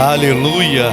Aleluia.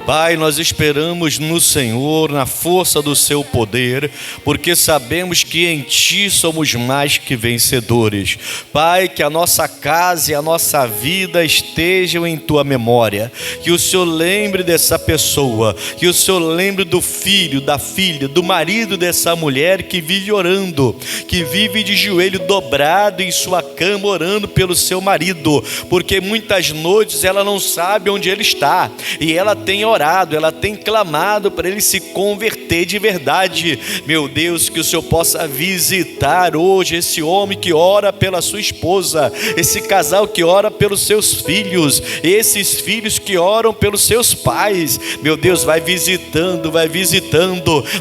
Pai, nós esperamos no Senhor, na força do seu poder, porque sabemos que em Ti somos mais que vencedores. Pai, que a nossa casa e a nossa vida estejam em Tua memória, que o Senhor lembre dessa pessoa, que o Senhor lembre do filho, da filha, do marido dessa mulher que vive orando, que vive de joelho dobrado em sua cama orando pelo seu marido, porque muitas noites ela não sabe onde ele está, e ela tem orado, ela tem clamado para ele se converter de verdade. Meu Deus, que o Senhor possa visitar hoje esse homem que ora pela sua esposa, esse casal que ora pelos seus filhos, esses filhos que oram pelos seus pais. Meu Deus, vai visitando,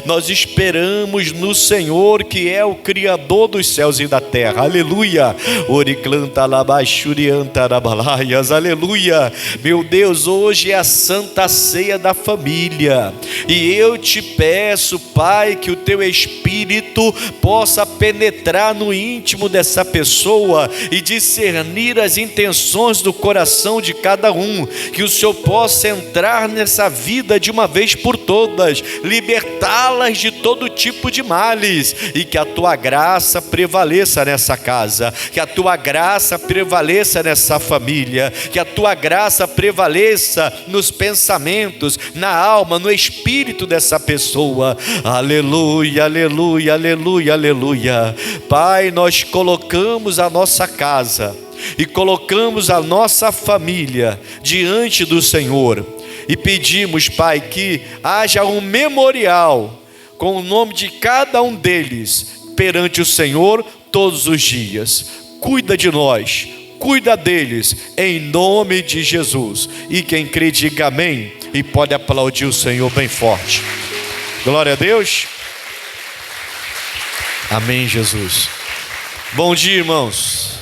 nós esperamos no Senhor, que é o Criador dos céus e da terra. Aleluia. Oriclanta labachurianta rabalaias. Aleluia. Meu Deus, hoje é a Santa Ceia da família, e eu te peço, Pai, que o teu Espírito possa penetrar no íntimo dessa pessoa e discernir as intenções do coração de cada um, que o Senhor possa entrar nessa vida de uma vez por todas, libertá-las de todo tipo de males, e que a tua graça prevaleça nessa casa, que a tua graça prevaleça nessa família, que a tua graça prevaleça nos pensamentos, na alma, no espírito dessa pessoa. Aleluia, aleluia, aleluia, aleluia. Pai, nós colocamos a nossa casa e colocamos a nossa família diante do Senhor e pedimos, Pai, que haja um memorial com o nome de cada um deles perante o Senhor todos os dias. Cuida de nós, cuida deles, em nome de Jesus. E quem crê, diga amém, e pode aplaudir o Senhor bem forte. Glória a Deus. Amém, Jesus. Bom dia, irmãos.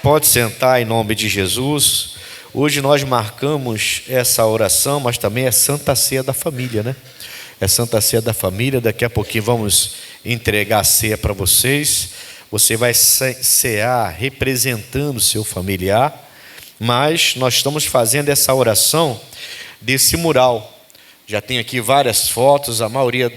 Pode sentar em nome de Jesus. Hoje nós marcamos essa oração, mas também é Santa Ceia da Família, né? É Santa Ceia da Família. Daqui a pouquinho vamos entregar a ceia para vocês. Você vai cear representando o seu familiar, mas nós estamos fazendo essa oração desse mural. Já tem aqui várias fotos, a maioria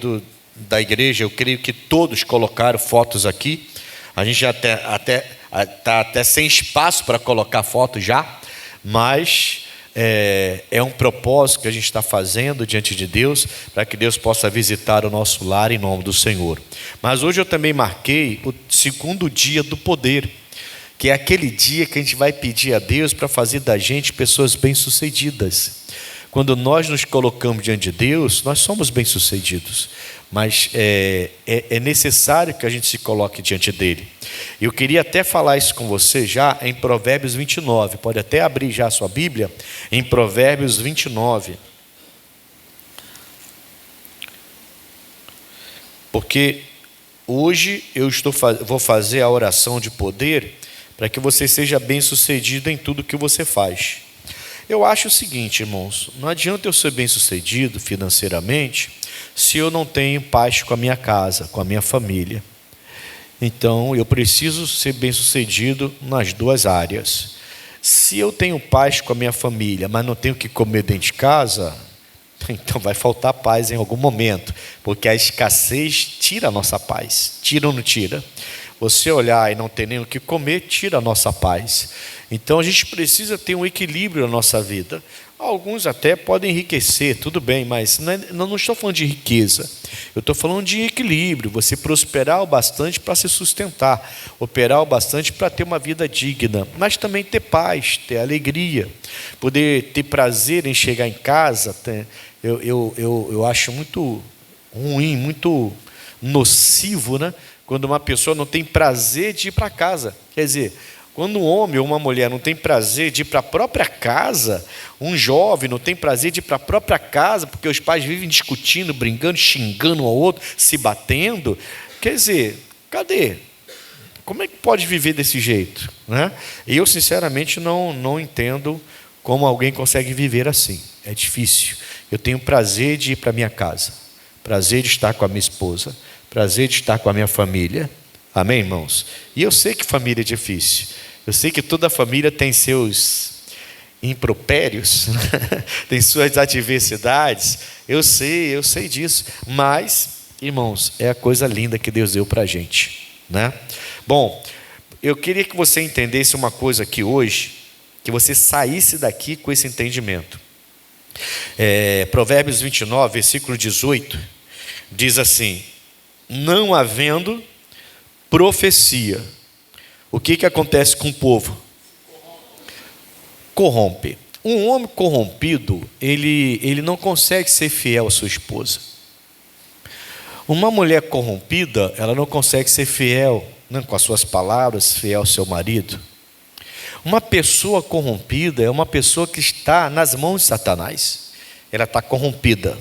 da igreja, eu creio que todos colocaram fotos aqui. A gente já está até sem espaço para colocar foto já, mas é um propósito que a gente está fazendo diante de Deus, para que Deus possa visitar o nosso lar em nome do Senhor. Mas hoje eu também marquei o segundo dia do poder, que é aquele dia que a gente vai pedir a Deus para fazer da gente pessoas bem-sucedidas. Quando nós nos colocamos diante de Deus, nós somos bem-sucedidos, mas é necessário que a gente se coloque diante dele. Eu queria até falar isso com você já em Provérbios 29, pode até abrir já a sua Bíblia, em Provérbios 29. Porque hoje eu vou fazer a oração de poder para que você seja bem-sucedido em tudo que você faz. Eu acho o seguinte, irmãos, não adianta eu ser bem-sucedido financeiramente se eu não tenho paz com a minha casa, com a minha família. Então, eu preciso ser bem-sucedido nas duas áreas. Se eu tenho paz com a minha família, mas não tenho o que comer dentro de casa, então vai faltar paz em algum momento, porque a escassez tira a nossa paz. Tira ou não tira? Você olhar e não ter nem o que comer, tira a nossa paz. Então a gente precisa ter um equilíbrio na nossa vida. Alguns até podem enriquecer, tudo bem, mas não estou falando de riqueza. Eu estou falando de equilíbrio, você prosperar o bastante para se sustentar, operar o bastante para ter uma vida digna, mas também ter paz, ter alegria, poder ter prazer em chegar em casa. Eu acho muito ruim, muito nocivo, né? Quando uma pessoa não tem prazer de ir para casa. Quer dizer, quando um homem ou uma mulher não tem prazer de ir para a própria casa, um jovem não tem prazer de ir para a própria casa, porque os pais vivem discutindo, brincando, xingando um ao outro, se batendo, quer dizer, cadê? Como é que pode viver desse jeito, né? Eu, sinceramente, não entendo como alguém consegue viver assim. É difícil. Eu tenho prazer de ir para a minha casa, prazer de estar com a minha esposa, prazer de estar com a minha família. Amém, irmãos? E eu sei que família é difícil. Eu sei que toda família tem seus impropérios, tem suas adversidades. Eu sei disso. Mas, irmãos, é a coisa linda que Deus deu para a gente, né? Bom, eu queria que você entendesse uma coisa aqui hoje, que você saísse daqui com esse entendimento. Provérbios 29, versículo 18, diz assim: não havendo profecia, o que acontece com o povo? Corrompe. Um homem corrompido, ele não consegue ser fiel à sua esposa. Uma mulher corrompida, ela não consegue ser fiel, não, com as suas palavras, fiel ao seu marido. Uma pessoa corrompida é uma pessoa que está nas mãos de Satanás. Ela está corrompida.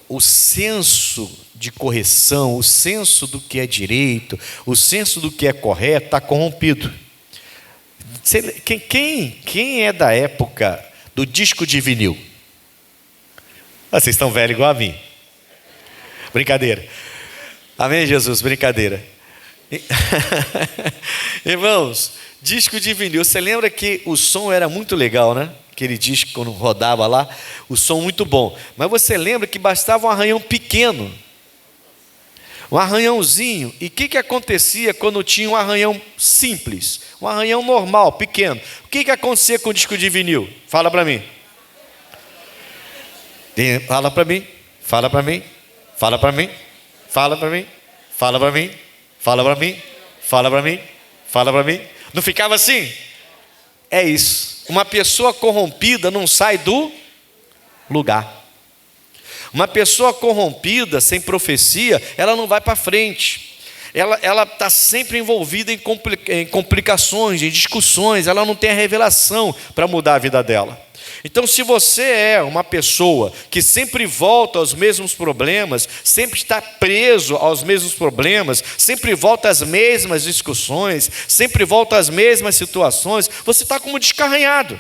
O senso de correção, o senso do que é direito, o senso do que é correto está corrompido. Quem é da época do disco de vinil? Vocês estão velhos igual a mim. Brincadeira. Amém, Jesus? Brincadeira. Irmãos, disco de vinil. Você lembra que o som era muito legal, né? Aquele disco quando rodava lá, o som muito bom. Mas você lembra que bastava um arranhão pequeno, um arranhãozinho. E o que acontecia quando tinha um arranhão simples? Um arranhão normal, pequeno. O que acontecia com o disco de vinil? Fala para mim. Fala para mim. Fala para mim. Fala para mim. Fala para mim. Fala para mim. Fala para mim. Fala para mim. Fala para mim. Não ficava assim? É isso. Uma pessoa corrompida não sai do lugar. Uma pessoa corrompida, sem profecia, ela não vai para frente. Ela está sempre envolvida em complicações, em discussões. Ela não tem a revelação para mudar a vida dela. Então, se você é uma pessoa que sempre volta aos mesmos problemas, sempre está preso aos mesmos problemas, sempre volta às mesmas discussões, sempre volta às mesmas situações, você está como descarranhado.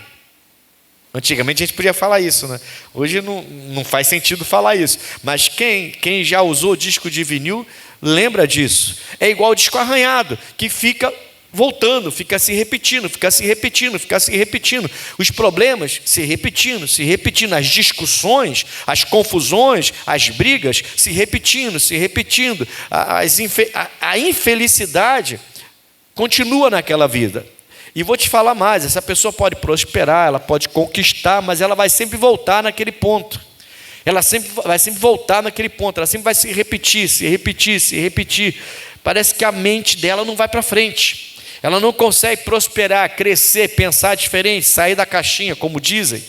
Antigamente a gente podia falar isso, né? Hoje não faz sentido falar isso. Mas quem já usou disco de vinil lembra disso. É igual o disco arranhado, que fica voltando, fica se repetindo, fica se repetindo, fica se repetindo. Os problemas se repetindo, as discussões, as confusões, as brigas se repetindo. A infelicidade continua naquela vida. E vou te falar mais, essa pessoa pode prosperar, ela pode conquistar, mas ela vai sempre voltar naquele ponto. Ela vai sempre voltar naquele ponto, ela sempre vai se repetir. Parece que a mente dela não vai para frente. Ela não consegue prosperar, crescer, pensar diferente, sair da caixinha, como dizem.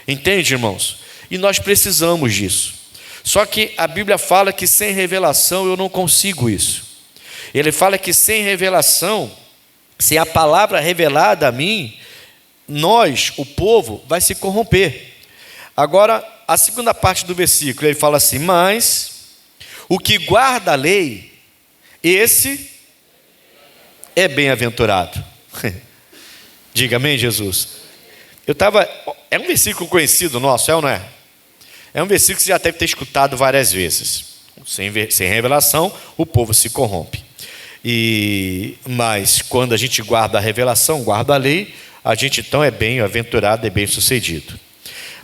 Entende, irmãos? E nós precisamos disso. Só que a Bíblia fala que sem revelação eu não consigo isso. Ele fala que sem revelação, sem a palavra revelada a mim, nós, o povo, vai se corromper. Agora, a segunda parte do versículo, ele fala assim: mas o que guarda a lei, esse é bem-aventurado. Diga amém, Jesus. É um versículo conhecido nosso, é ou não é? É um versículo que você já deve ter escutado várias vezes. Sem revelação, o povo se corrompe. Mas quando a gente guarda a revelação, guarda a lei, a gente então é bem-aventurado, é bem-sucedido.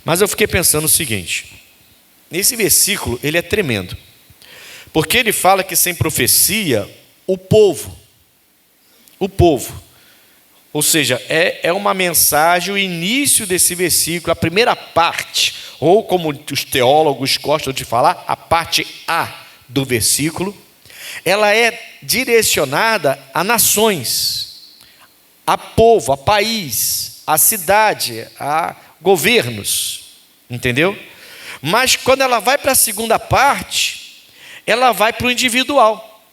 Mas eu fiquei pensando o seguinte: nesse versículo ele é tremendo, porque ele fala que sem profecia, o povo, ou seja, é uma mensagem, o início desse versículo, a primeira parte, ou como os teólogos gostam de falar, a parte A do versículo, ela é direcionada a nações, a povo, a país, a cidade, a governos, entendeu? Mas quando ela vai para a segunda parte, ela vai para o individual.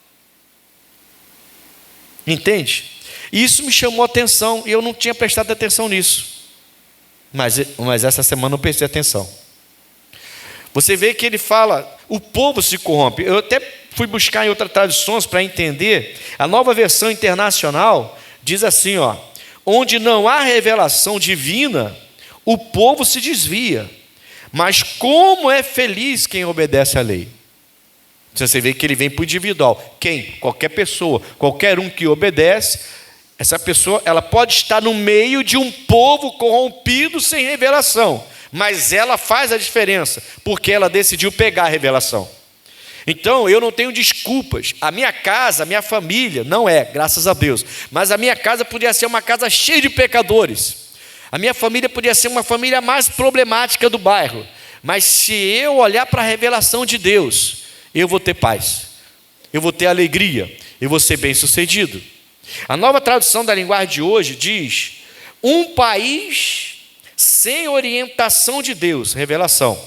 Entende? E isso me chamou a atenção, e eu não tinha prestado atenção nisso. Mas essa semana eu prestei atenção. Você vê que ele fala, o povo se corrompe. Eu até fui buscar em outras traduções para entender. A Nova Versão Internacional diz assim, onde não há revelação divina, o povo se desvia. Mas como é feliz quem obedece à lei. Você vê que ele vem para o individual. Quem? Qualquer pessoa, qualquer um que obedece, Essa pessoa, ela pode estar no meio de um povo corrompido sem revelação, mas ela faz a diferença, porque ela decidiu pegar a revelação. Então, eu não tenho desculpas. A minha casa, a minha família, não é, graças a Deus, mas a minha casa podia ser uma casa cheia de pecadores. A minha família podia ser uma família mais problemática do bairro, mas se eu olhar para a revelação de Deus, eu vou ter paz, eu vou ter alegria, eu vou ser bem-sucedido. A Nova Tradução da Linguagem de hoje diz: um país sem orientação de Deus, revelação.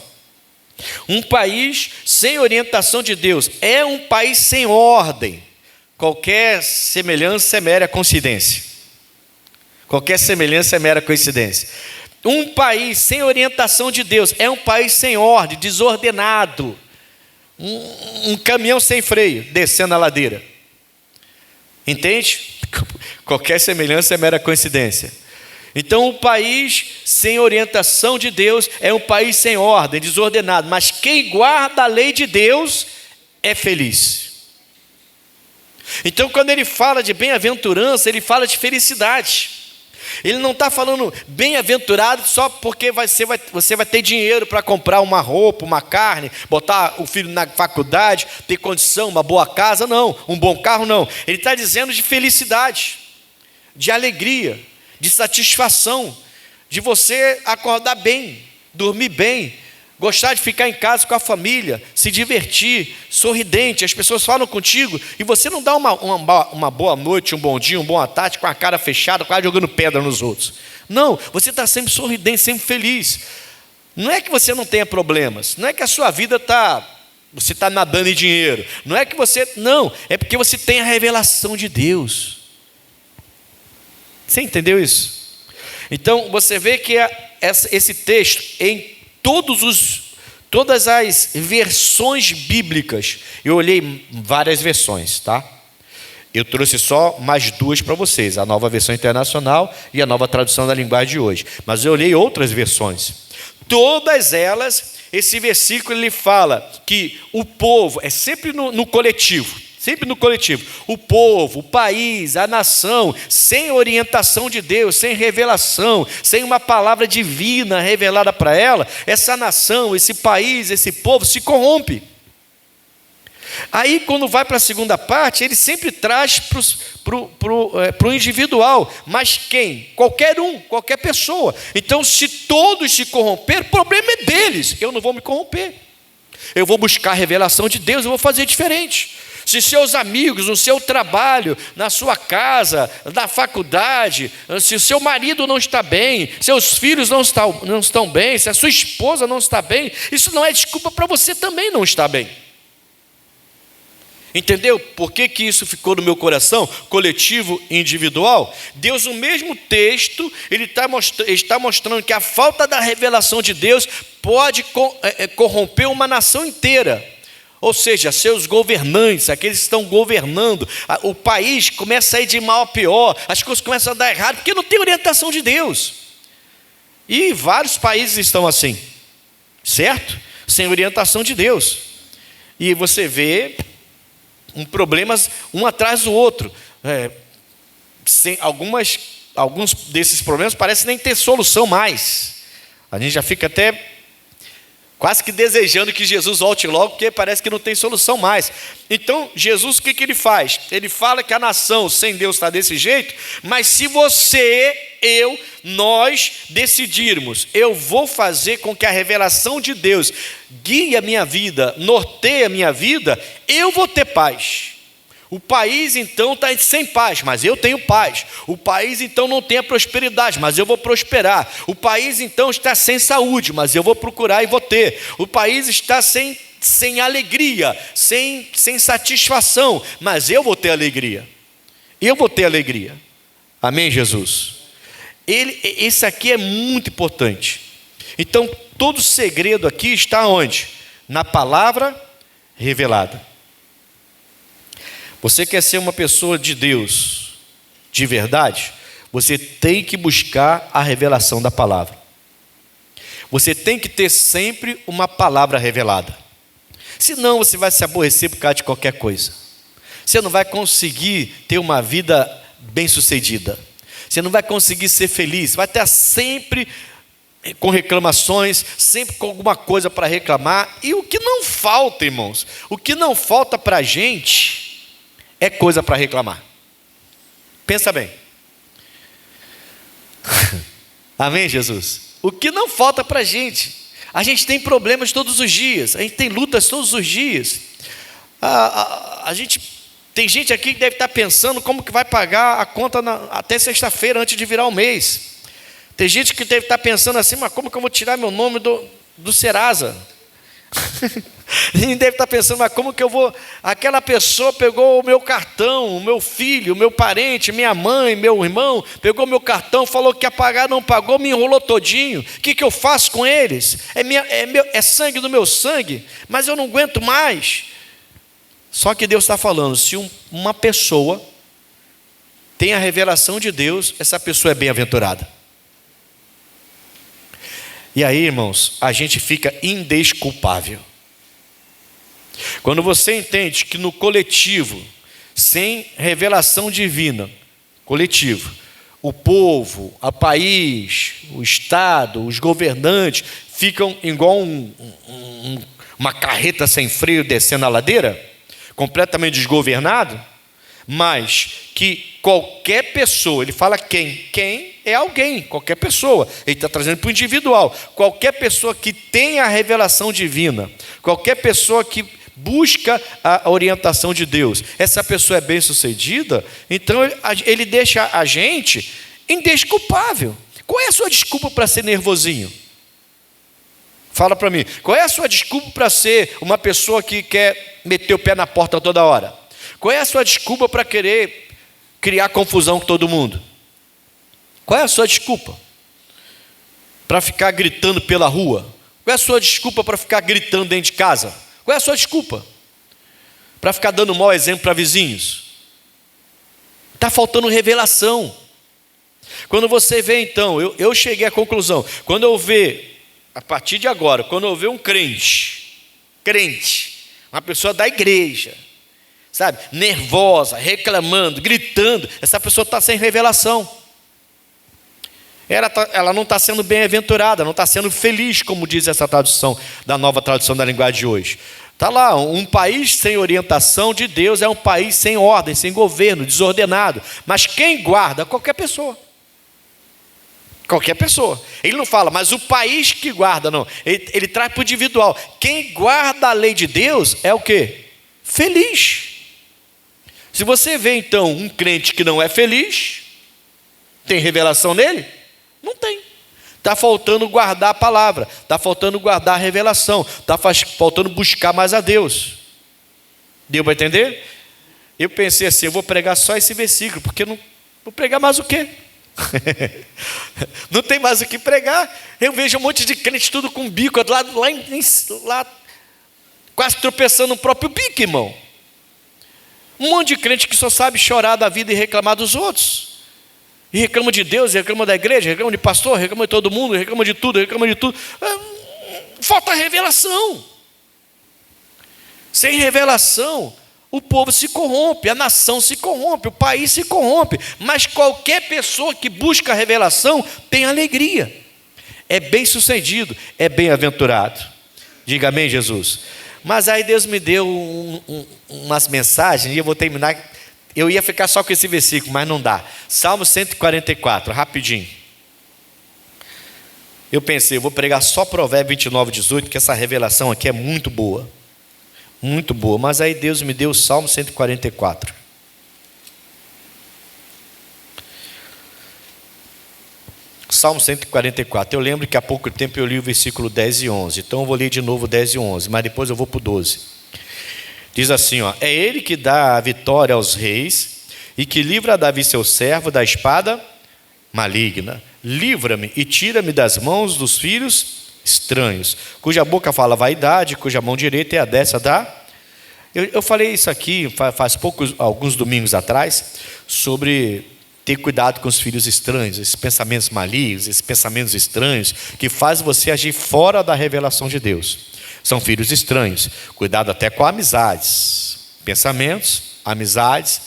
Um país sem orientação de Deus é um país sem ordem. Qualquer semelhança é mera coincidência. Qualquer semelhança é mera coincidência. Um país sem orientação de Deus é um país sem ordem, desordenado. Um caminhão sem freio, descendo a ladeira. Entende? Qualquer semelhança é mera coincidência. Então, um país sem orientação de Deus é um país sem ordem, desordenado. Mas quem guarda a lei de Deus é feliz. Então, quando ele fala de bem-aventurança, ele fala de felicidade. Ele não está falando bem-aventurado só porque você vai ter dinheiro para comprar uma roupa, uma carne, botar o filho na faculdade, ter condição, uma boa casa, não, um bom carro, não. Ele está dizendo de felicidade, de alegria, de satisfação, de você acordar bem, dormir bem, gostar de ficar em casa com a família, se divertir, sorridente. As pessoas falam contigo e você não dá uma boa noite, um bom dia, uma boa tarde com a cara fechada, quase jogando pedra nos outros. Não, você está sempre sorridente, sempre feliz. Não é que você não tenha problemas, não é que a sua vida você está nadando em dinheiro, não é que não, é porque você tem a revelação de Deus. Você entendeu isso? Então, você vê que esse texto, em todas as versões bíblicas, eu olhei várias versões, tá? Eu trouxe só mais duas para vocês, a Nova Versão Internacional e a Nova Tradução da Linguagem de hoje. Mas eu olhei outras versões. Todas elas, esse versículo ele fala que o povo, é sempre no coletivo, sempre no coletivo, o povo, o país, a nação, sem orientação de Deus, sem revelação, sem uma palavra divina revelada para ela, essa nação, esse país, esse povo se corrompe. Aí quando vai para a segunda parte, ele sempre traz para o individual, mas quem? Qualquer um, qualquer pessoa. Então se todos se corromper, o problema é deles, eu não vou me corromper. Eu vou buscar a revelação de Deus, eu vou fazer diferente. Se seus amigos, no seu trabalho, na sua casa, na faculdade, se o seu marido não está bem, seus filhos não estão bem, se a sua esposa não está bem, isso não é desculpa para você também não estar bem. Entendeu por que isso ficou no meu coração? Coletivo e individual. Deus, no mesmo texto, ele está mostrando que a falta da revelação de Deus pode corromper uma nação inteira. Ou seja, seus governantes, aqueles que estão governando, o país começa a ir de mal a pior, as coisas começam a dar errado, porque não tem orientação de Deus. E vários países estão assim, certo? Sem orientação de Deus. E você vê problemas um atrás do outro. Alguns desses problemas parecem nem ter solução mais. A gente já fica até quase que desejando que Jesus volte logo, porque parece que não tem solução mais. Então, Jesus, o que ele faz? Ele fala que a nação sem Deus está desse jeito, mas se nós decidirmos, eu vou fazer com que a revelação de Deus guie a minha vida, norteie a minha vida, eu vou ter paz. O país então está sem paz, mas eu tenho paz. O país então não tem a prosperidade, mas eu vou prosperar. O país então está sem saúde, mas eu vou procurar e vou ter. O país está sem alegria, sem satisfação, mas eu vou ter alegria. Eu vou ter alegria. Amém, Jesus? Esse aqui é muito importante. Então, todo o segredo aqui está onde? Na palavra revelada. Você quer ser uma pessoa de Deus, de verdade? Você tem que buscar a revelação da palavra. Você tem que ter sempre uma palavra revelada. Senão você vai se aborrecer por causa de qualquer coisa. Você não vai conseguir ter uma vida bem-sucedida. Você não vai conseguir ser feliz, vai estar sempre com reclamações, sempre com alguma coisa para reclamar. E o que não falta, irmãos, o que não falta para a gente é coisa para reclamar. Pensa bem. Amém, Jesus? O que não falta para a gente tem problemas todos os dias, a gente tem lutas todos os dias. Tem gente aqui que deve estar pensando como que vai pagar a conta até sexta-feira, antes de virar o mês. Tem gente que deve estar pensando assim, mas como que eu vou tirar meu nome do Serasa? A gente deve estar pensando, mas como que eu vou... Aquela pessoa pegou o meu cartão, o meu filho, o meu parente, minha mãe, meu irmão, pegou meu cartão, falou que ia pagar, não pagou, me enrolou todinho. O que eu faço com eles? É sangue do meu sangue, mas eu não aguento mais. Só que Deus está falando, se uma pessoa tem a revelação de Deus, essa pessoa é bem-aventurada. E aí, irmãos, a gente fica indesculpável. Quando você entende que no coletivo, sem revelação divina, coletivo, o povo, o país, o Estado, os governantes, ficam igual uma carreta sem freio descendo a ladeira, completamente desgovernado, mas que qualquer pessoa, ele fala quem é alguém, qualquer pessoa, ele está trazendo para o individual, qualquer pessoa que tem a revelação divina, qualquer pessoa que busca a orientação de Deus, essa pessoa é bem sucedida, então ele deixa a gente indesculpável. Qual é a sua desculpa para ser nervosinho? Fala para mim, qual é a sua desculpa para ser uma pessoa que quer meter o pé na porta toda hora? Qual é a sua desculpa para querer criar confusão com todo mundo? Qual é a sua desculpa para ficar gritando pela rua? Qual é a sua desculpa para ficar gritando dentro de casa? Qual é a sua desculpa para ficar dando mau exemplo para vizinhos? Está faltando revelação. Quando você vê então, eu cheguei à conclusão, quando eu ver, a partir de agora, quando eu ver um crente, uma pessoa da igreja, sabe, nervosa, reclamando, gritando, essa pessoa está sem revelação. Ela não está sendo bem-aventurada, não está sendo feliz, como diz essa tradução, da nova tradução da linguagem de hoje. Está lá, um país sem orientação de Deus é um país sem ordem, sem governo, desordenado. Mas quem guarda? Qualquer pessoa. Qualquer pessoa. Ele não fala, mas o país que guarda, não. Ele traz para o individual. Quem guarda a lei de Deus é o quê? Feliz. Se você vê então um crente que não é feliz, tem revelação nele? Não tem. Está faltando guardar a palavra, está faltando guardar a revelação, está faltando buscar mais a Deus. Deu para entender? Eu pensei assim, eu vou pregar só esse versículo, porque não vou pregar mais o quê? Não tem mais o que pregar. Eu vejo um monte de crente tudo com bico, lá quase tropeçando no próprio bico, irmão. Um monte de crente que só sabe chorar da vida e reclamar dos outros. E reclama de Deus, reclama da igreja, reclama de pastor, reclama de todo mundo, reclama de tudo. Falta revelação. Sem revelação, o povo se corrompe, a nação se corrompe, o país se corrompe. Mas qualquer pessoa que busca a revelação tem alegria. É bem-sucedido, é bem-aventurado. Diga amém, Jesus. Mas aí Deus me deu umas mensagens, e eu vou terminar. Eu ia ficar só com esse versículo, mas não dá. Salmo 144, rapidinho. Eu pensei, eu vou pregar só Provérbios 29, 18, que essa revelação aqui é muito boa. Muito boa. Mas aí Deus me deu o Salmo 144. Salmo 144. Eu lembro que há pouco tempo eu li o versículo 10 e 11. Então eu vou ler de novo 10 e 11, mas depois eu vou para o 12. Diz assim, ó: é ele que dá a vitória aos reis e que livra Davi seu servo da espada maligna. Livra-me e tira-me das mãos dos filhos estranhos, cuja boca fala vaidade, cuja mão direita é a destra da... Eu falei isso aqui faz alguns domingos atrás, sobre ter cuidado com os filhos estranhos, esses pensamentos malignos, esses pensamentos estranhos, que fazem você agir fora da revelação de Deus. São filhos estranhos. Cuidado até com amizades, pensamentos, amizades,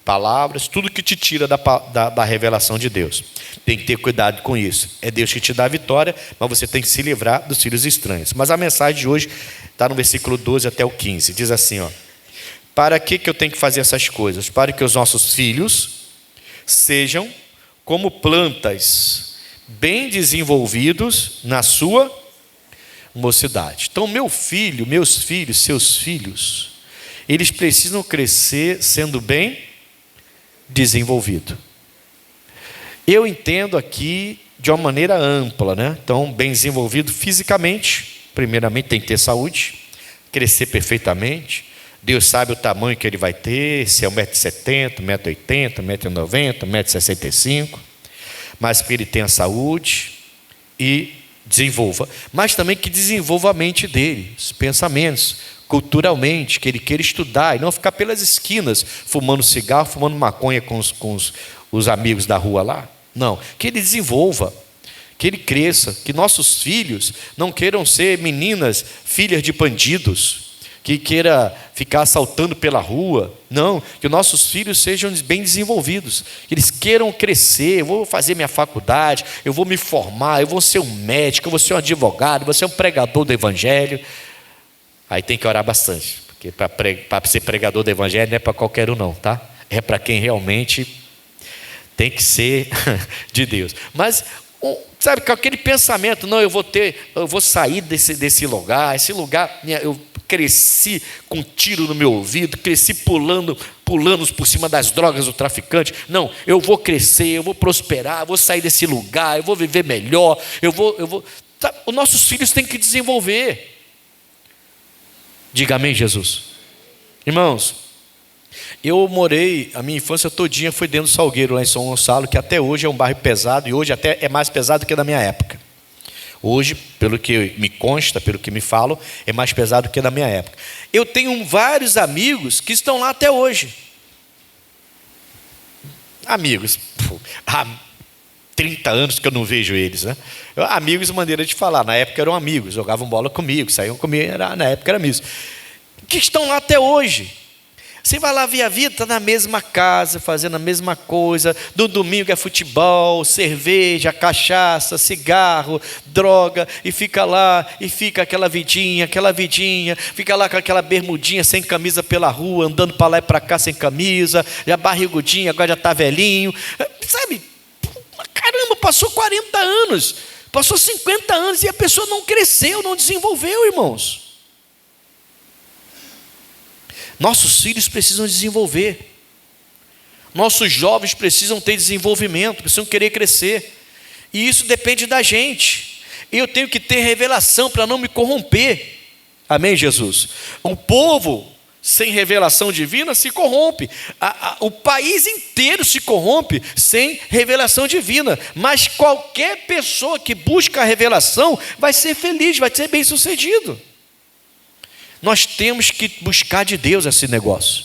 palavras, tudo que te tira da revelação de Deus. Tem que ter cuidado com isso. É Deus que te dá a vitória, mas você tem que se livrar dos filhos estranhos. Mas a mensagem de hoje está no versículo 12 até o 15. Diz assim, ó: para que eu tenho que fazer essas coisas? Para que os nossos filhos sejam como plantas bem desenvolvidos na sua mocidade. Então, meus filhos, seus filhos, eles precisam crescer sendo bem desenvolvido. Eu entendo aqui de uma maneira ampla, né? Então, bem desenvolvido fisicamente, primeiramente tem que ter saúde, crescer perfeitamente. Deus sabe o tamanho que ele vai ter, se é 1,70 m, 1,80 m, 1,90 m, 1,65 m, mas que ele tenha saúde e desenvolva. Mas também que desenvolva a mente dele, os pensamentos, culturalmente, que ele queira estudar e não ficar pelas esquinas fumando cigarro, fumando maconha com os amigos da rua lá. Não, que ele desenvolva, que ele cresça, que nossos filhos não queiram ser meninas, filhas de bandidos, que queira ficar assaltando pela rua. Não, que nossos filhos sejam bem desenvolvidos, que eles queiram crescer. Eu vou fazer minha faculdade, eu vou me formar, eu vou ser um médico, eu vou ser um advogado, eu vou ser um pregador do evangelho. Aí tem que orar bastante, porque para ser pregador do evangelho não é para qualquer um não, tá? É para quem realmente tem que ser de Deus. Mas sabe, com aquele pensamento, não, eu vou sair desse lugar, esse lugar, eu cresci com um tiro no meu ouvido, cresci pulando por cima das drogas do traficante. Não, eu vou crescer, eu vou prosperar, eu vou sair desse lugar, eu vou viver melhor, sabe, os nossos filhos têm que desenvolver. Diga amém, Jesus. Irmãos, eu morei, a minha infância todinha foi dentro do Salgueiro, lá em São Gonçalo, que até hoje é um bairro pesado, e hoje até é mais pesado do que na minha época. Hoje, pelo que me consta, pelo que me falam, é mais pesado do que na minha época. Eu tenho vários amigos que estão lá até hoje. Amigos, há 30 anos que eu não vejo eles, né? Amigos, maneira de falar, na época eram amigos, jogavam bola comigo, saíam comigo, na época eram amigos, que estão lá até hoje. Você vai lá ver a vida, está na mesma casa, fazendo a mesma coisa. No domingo é futebol, cerveja, cachaça, cigarro, droga, e fica lá, e fica aquela vidinha, fica lá com aquela bermudinha sem camisa pela rua, andando para lá e para cá sem camisa, já barrigudinha, agora já está velhinho. Sabe, caramba, passou 40 anos, passou 50 anos e a pessoa não cresceu, não desenvolveu, irmãos. Nossos filhos precisam desenvolver, nossos jovens precisam ter desenvolvimento, precisam querer crescer, e isso depende da gente. Eu tenho que ter revelação para não me corromper. Amém, Jesus? O povo sem revelação divina se corrompe, o país inteiro se corrompe sem revelação divina, mas qualquer pessoa que busca a revelação vai ser feliz, vai ser bem sucedido. Nós temos que buscar de Deus esse negócio,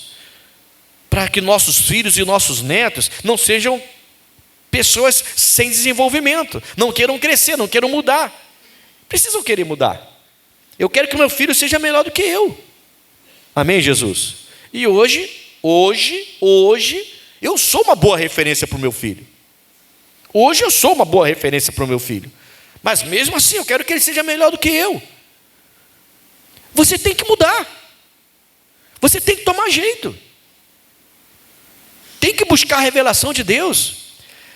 para que nossos filhos e nossos netos não sejam pessoas sem desenvolvimento, não queiram crescer, não queiram mudar. Precisam querer mudar. Eu quero que meu filho seja melhor do que eu. Amém, Jesus? E hoje, eu sou uma boa referência para o meu filho. Hoje eu sou uma boa referência para o meu filho. Mas mesmo assim, eu quero que ele seja melhor do que eu. Você tem que mudar. Você tem que tomar jeito. Tem que buscar a revelação de Deus.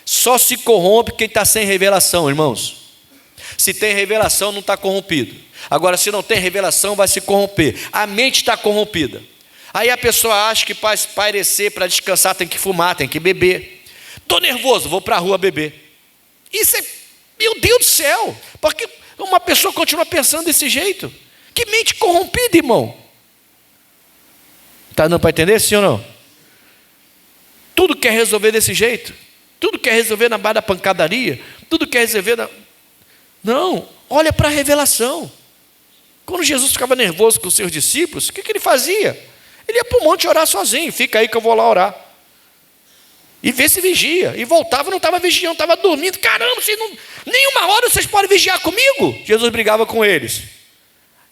Só se corrompe quem está sem revelação, irmãos. Se tem revelação, não está corrompido. Agora, se não tem revelação, vai se corromper. A mente está corrompida. Aí a pessoa acha que para espairecer, para descansar, tem que fumar, tem que beber. Estou nervoso, vou para a rua beber. Isso é, meu Deus do céu, porque uma pessoa continua pensando desse jeito. Que mente corrompida, irmão. Está dando para entender, sim ou não? Tudo quer resolver desse jeito. Tudo quer resolver na base da pancadaria. Tudo quer resolver Não, olha para a revelação. Quando Jesus ficava nervoso com os seus discípulos, o que ele fazia? Ele ia para o monte orar sozinho. Fica aí que eu vou lá orar. E vê se vigia. E voltava, não estava vigiando, estava dormindo. Caramba, nenhuma hora vocês podem vigiar comigo. Jesus brigava com eles.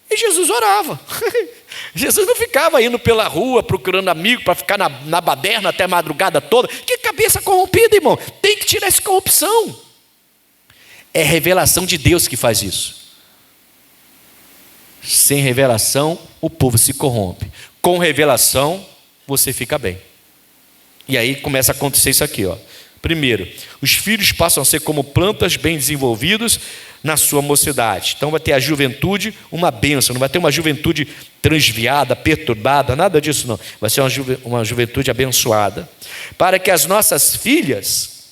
E Jesus orava. Jesus não ficava indo pela rua procurando amigo para ficar na baderna até a madrugada toda. Que cabeça corrompida, irmão. Tem que tirar essa corrupção. É revelação de Deus que faz isso. Sem revelação, o povo se corrompe. Com revelação, você fica bem. E aí começa a acontecer isso aqui, ó. Primeiro, os filhos passam a ser como plantas bem desenvolvidos na sua mocidade. Então vai ter a juventude, uma bênção. Não vai ter uma juventude transviada, perturbada, nada disso não. Vai ser uma juventude abençoada. Para que as nossas filhas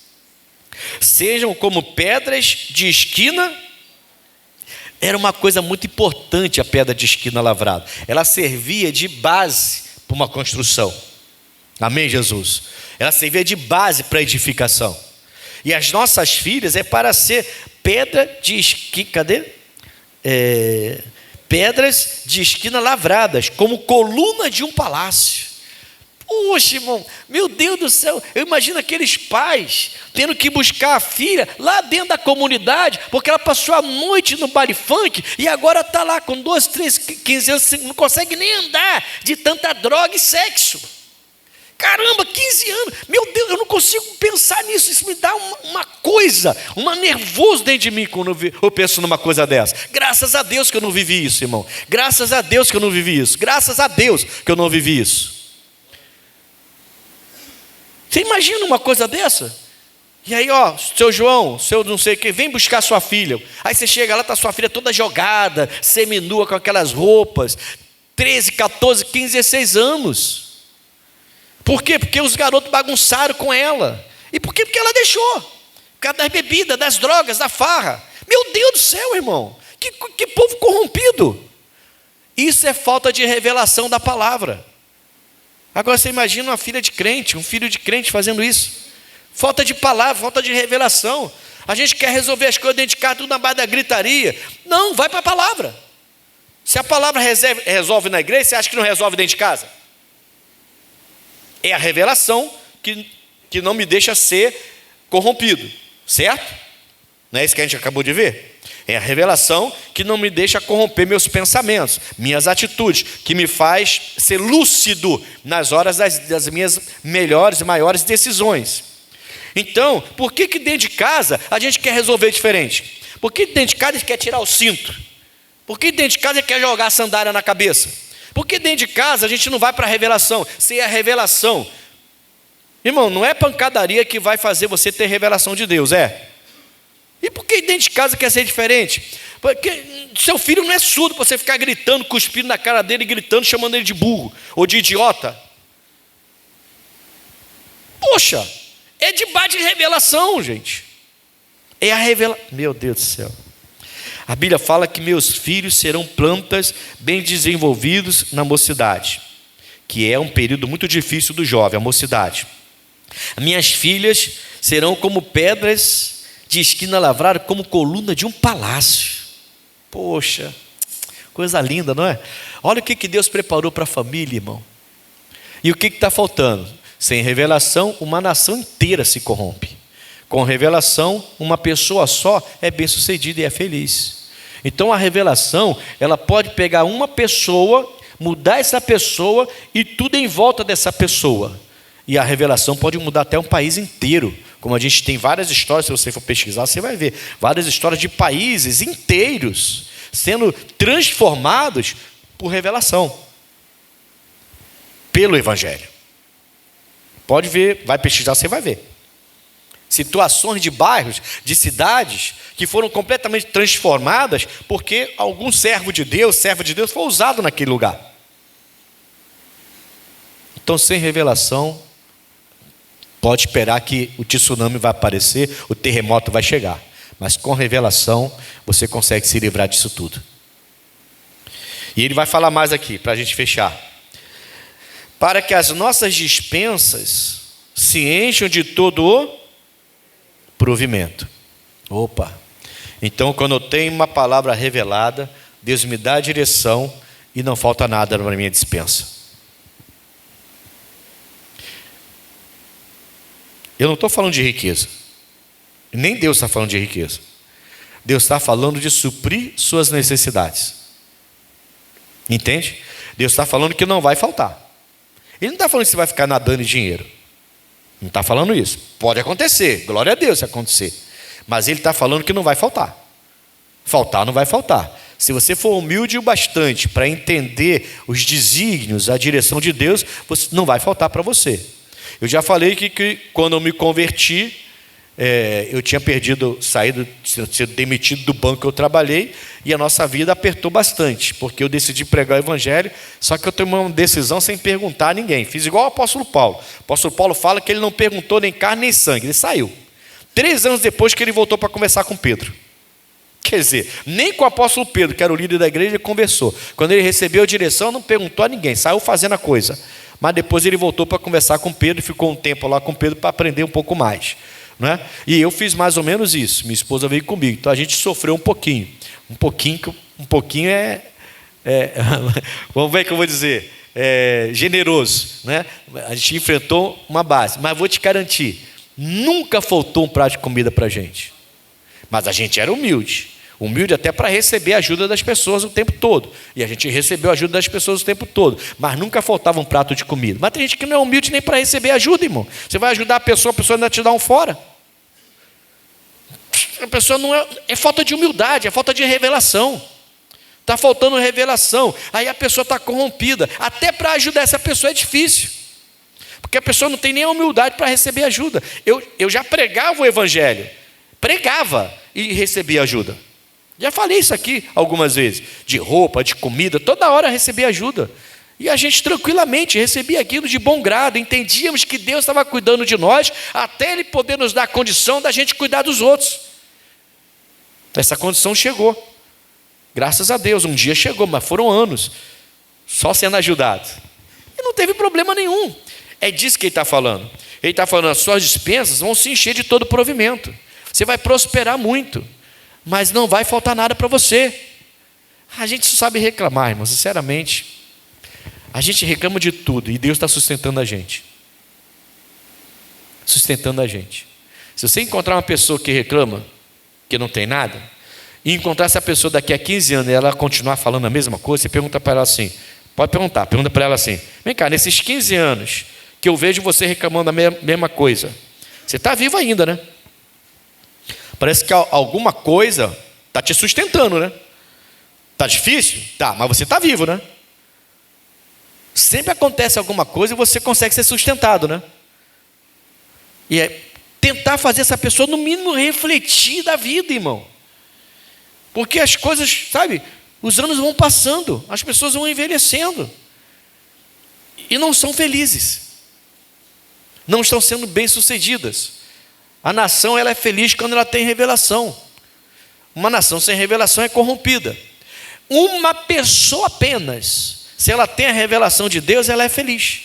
sejam como pedras de esquina. Era uma coisa muito importante a pedra de esquina lavrada. Ela servia de base para uma construção. Amém, Jesus? Ela servia de base para a edificação. E as nossas filhas é para ser pedra de esquina, pedras de esquina lavradas, como coluna de um palácio. Puxa, irmão, meu Deus do céu, eu imagino aqueles pais tendo que buscar a filha lá dentro da comunidade, porque ela passou a noite no baile funk e agora está lá com 12, 13, 15 anos, não consegue nem andar de tanta droga e sexo. Caramba, 15 anos, meu Deus, eu não consigo pensar nisso, isso me dá uma coisa, uma nervoso dentro de mim quando eu penso numa coisa dessa. Graças a Deus que eu não vivi isso, irmão, graças a Deus que eu não vivi isso, graças a Deus que eu não vivi isso. Você imagina uma coisa dessa? E aí, ó, seu João, seu não sei o que, vem buscar sua filha. Aí você chega lá, está sua filha toda jogada, seminua com aquelas roupas, 13, 14, 15, 16 anos. Por quê? Porque os garotos bagunçaram com ela. E por quê? Porque ela deixou. Por causa das bebidas, das drogas, da farra. Meu Deus do céu, irmão. Que povo corrompido. Isso é falta de revelação da palavra. Agora você imagina uma filha de crente, um filho de crente fazendo isso. Falta de palavra, falta de revelação. A gente quer resolver as coisas dentro de casa, tudo na base da gritaria. Não, vai para a palavra. Se a palavra resolve na igreja, você acha que não resolve dentro de casa? É a revelação que não me deixa ser corrompido, certo? Não é isso que a gente acabou de ver? É a revelação que não me deixa corromper meus pensamentos, minhas atitudes, que me faz ser lúcido nas horas das minhas melhores e maiores decisões. Então, por que dentro de casa a gente quer resolver diferente? Por que dentro de casa a gente quer tirar o cinto? Por que dentro de casa a gente quer jogar a sandália na cabeça? Por que dentro de casa a gente não vai para a revelação? Se é a revelação, irmão, não é pancadaria que vai fazer você ter revelação de Deus, é? E por que dentro de casa quer ser diferente? Porque seu filho não é surdo para você ficar gritando, cuspindo na cara dele, gritando, chamando ele de burro ou de idiota. Poxa, é de base de revelação, gente. É a revelação. Meu Deus do céu. A Bíblia fala que meus filhos serão plantas bem desenvolvidos na mocidade, que é um período muito difícil do jovem, a mocidade. Minhas filhas serão como pedras de esquina lavrada, como coluna de um palácio. Poxa, coisa linda, não é? Olha o que Deus preparou para a família, irmão. E o que está faltando? Sem revelação, uma nação inteira se corrompe. Com revelação, uma pessoa só é bem-sucedida e é feliz. Então a revelação, ela pode pegar uma pessoa, mudar essa pessoa e tudo em volta dessa pessoa. E a revelação pode mudar até um país inteiro. Como a gente tem várias histórias, se você for pesquisar, você vai ver várias histórias de países inteiros sendo transformados por revelação, pelo Evangelho. Pode ver, vai pesquisar, você vai ver. Situações de bairros, de cidades, que foram completamente transformadas porque algum servo de Deus foi usado naquele lugar. Então, sem revelação, pode esperar que o tsunami vai aparecer, o terremoto vai chegar. Mas com revelação, você consegue se livrar disso tudo. E ele vai falar mais aqui, para a gente fechar. Para que as nossas despensas se encham de todo o provimento. Opa! Então, quando eu tenho uma palavra revelada, Deus me dá a direção e não falta nada na minha despensa. Eu não estou falando de riqueza. Nem Deus está falando de riqueza. Deus está falando de suprir suas necessidades. Entende? Deus está falando que não vai faltar. Ele não está falando que você vai ficar nadando em dinheiro. Não está falando isso. Pode acontecer, glória a Deus se acontecer. Mas ele está falando que não vai faltar. Faltar não vai faltar. Se você for humilde o bastante para entender os desígnios, a direção de Deus, não vai faltar para você. Eu já falei que quando eu me converti, eu tinha sido demitido do banco que eu trabalhei, e a nossa vida apertou bastante, porque eu decidi pregar o evangelho, só que eu tomei uma decisão sem perguntar a ninguém. Fiz igual o apóstolo Paulo. O apóstolo Paulo fala que ele não perguntou nem carne nem sangue, ele saiu. 3 anos depois que ele voltou para conversar com Pedro. Quer dizer, nem com o apóstolo Pedro, que era o líder da igreja, ele conversou. Quando ele recebeu a direção, não perguntou a ninguém, saiu fazendo a coisa. Mas depois ele voltou para conversar com Pedro e ficou um tempo lá com Pedro para aprender um pouco mais, não é? E eu fiz mais ou menos isso. Minha esposa veio comigo, então a gente sofreu um pouquinho vamos ver o que eu vou dizer, generoso, né? A gente enfrentou uma base, mas vou te garantir, nunca faltou um prato de comida para a gente. Mas a gente era humilde até para receber a ajuda das pessoas o tempo todo. E a gente recebeu a ajuda das pessoas o tempo todo. Mas nunca faltava um prato de comida. Mas tem gente que não é humilde nem para receber ajuda, irmão. Você vai ajudar a pessoa ainda te dá um fora. A pessoa não é falta de humildade, é falta de revelação. Está faltando revelação. Aí a pessoa está corrompida. Até para ajudar essa pessoa é difícil. Porque a pessoa não tem nem a humildade para receber ajuda. Eu já pregava o evangelho. Pregava e recebia ajuda. Já falei isso aqui algumas vezes. De roupa, de comida, toda hora recebia ajuda. E a gente tranquilamente recebia aquilo de bom grado. Entendíamos que Deus estava cuidando de nós, até Ele poder nos dar a condição da gente cuidar dos outros. Essa condição chegou. Graças a Deus, um dia chegou, mas foram anos só sendo ajudado. E não teve problema nenhum. É disso que Ele está falando. Ele está falando, as suas despensas vão se encher de todo provimento. Você vai prosperar muito, mas não vai faltar nada para você. A gente só sabe reclamar, irmão, sinceramente. A gente reclama de tudo e Deus está sustentando a gente. Sustentando a gente. Se você encontrar uma pessoa que reclama, que não tem nada, e encontrar essa pessoa daqui a 15 anos e ela continuar falando a mesma coisa, você pergunta para ela assim, pergunta para ela assim, vem cá, nesses 15 anos que eu vejo você reclamando a mesma coisa, você está vivo ainda, né? Parece que alguma coisa está te sustentando, né? Está difícil? Tá, mas você está vivo, né? Sempre acontece alguma coisa e você consegue ser sustentado, né? E é tentar fazer essa pessoa, no mínimo, refletir da vida, irmão. Porque as coisas, sabe, os anos vão passando, as pessoas vão envelhecendo e não são felizes, não estão sendo bem-sucedidas. A nação, ela é feliz quando ela tem revelação. Uma nação sem revelação é corrompida. Uma pessoa apenas, se ela tem a revelação de Deus, ela é feliz,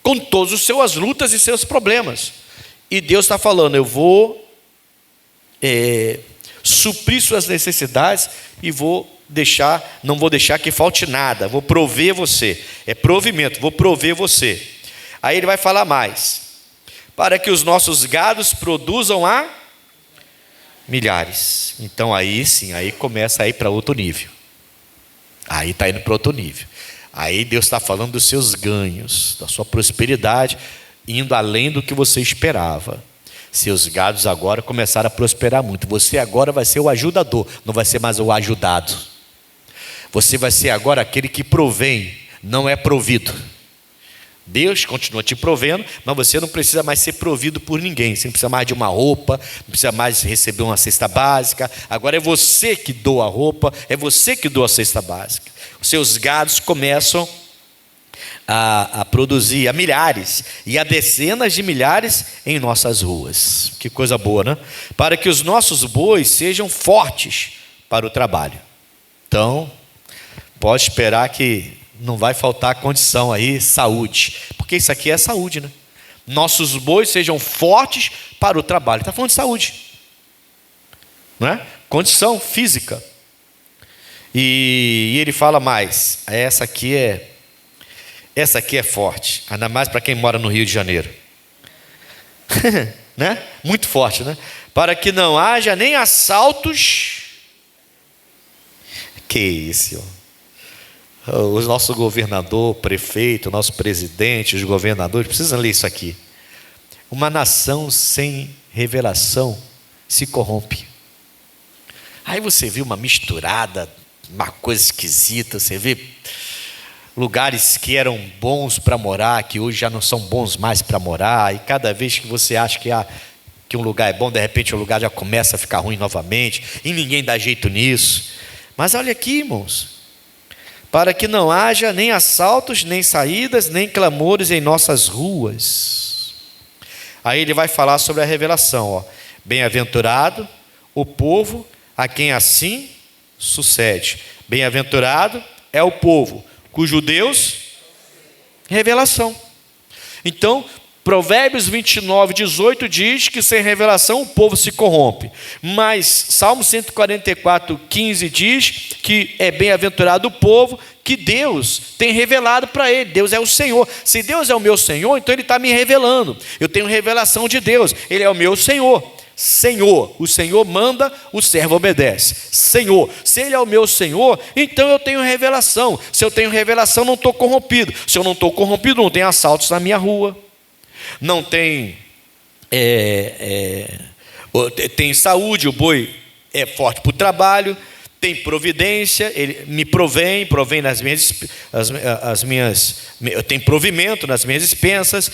com todas as suas lutas e seus problemas. E Deus está falando, eu vou suprir suas necessidades e não vou deixar que falte nada, vou prover você. É provimento, vou prover você. Aí ele vai falar mais. Para que os nossos gados produzam a milhares. Então aí sim, aí começa a ir para outro nível. Aí está indo para outro nível. Aí Deus está falando dos seus ganhos, da sua prosperidade, indo além do que você esperava. Seus gados agora começaram a prosperar muito. Você agora vai ser o ajudador, não vai ser mais o ajudado. Você vai ser agora aquele que provém, não é provido. Deus continua te provendo, mas você não precisa mais ser provido por ninguém. Você não precisa mais de uma roupa, não precisa mais receber uma cesta básica. Agora é você que doa a roupa, é você que doa a cesta básica. Os seus gados começam a produzir a milhares e a dezenas de milhares em nossas ruas. Que coisa boa, né? Para que os nossos bois sejam fortes para o trabalho. Então, pode esperar que não vai faltar condição aí, saúde. Porque isso aqui é saúde, né? Nossos bois sejam fortes para o trabalho. Está falando de saúde, não é? Condição física. E ele fala mais. Essa aqui é forte. Ainda mais para quem mora no Rio de Janeiro. Né? Muito forte, né? Para que não haja nem assaltos. Que isso, ó. O nosso governador, prefeito, nosso presidente, os governadores precisam ler isso aqui. Uma nação sem revelação se corrompe. Aí você vê uma misturada, uma coisa esquisita, você vê lugares que eram bons para morar, que hoje já não são bons mais para morar, e cada vez que você acha que um lugar é bom, de repente o lugar já começa a ficar ruim novamente, e ninguém dá jeito nisso. Mas olha aqui, irmãos, para que não haja nem assaltos, nem saídas, nem clamores em nossas ruas. Aí ele vai falar sobre a revelação, ó. Bem-aventurado o povo a quem assim sucede. Bem-aventurado é o povo cujo Deus, revelação. Então, Provérbios 29:18 diz que sem revelação o povo se corrompe. Mas Salmo 144:15 diz que é bem-aventurado o povo que Deus tem revelado para ele. Deus é o Senhor. Se Deus é o meu Senhor, então Ele está me revelando. Eu tenho revelação de Deus. Ele é o meu Senhor. Senhor, o Senhor manda, o servo obedece. Senhor, se Ele é o meu Senhor, então eu tenho revelação. Se eu tenho revelação, não estou corrompido. Se eu não estou corrompido, não tem assaltos na minha rua. Não tem tem saúde, o boi é forte para o trabalho, tem providência, ele me provém nas minhas, eu tenho provimento nas minhas expensas,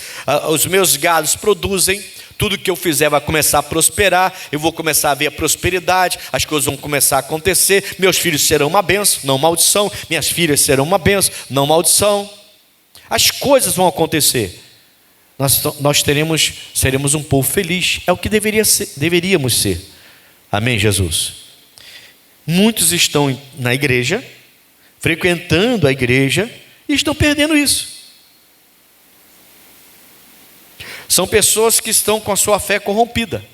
os meus gados produzem, tudo que eu fizer vai começar a prosperar, eu vou começar a ver a prosperidade, as coisas vão começar a acontecer, meus filhos serão uma bênção, não maldição, minhas filhas serão uma bênção, não maldição, as coisas vão acontecer. Nós seremos um povo feliz, é o que deveríamos ser. Amém, Jesus? Muitos estão na igreja, frequentando a igreja, e estão perdendo isso. São pessoas que estão com a sua fé corrompida.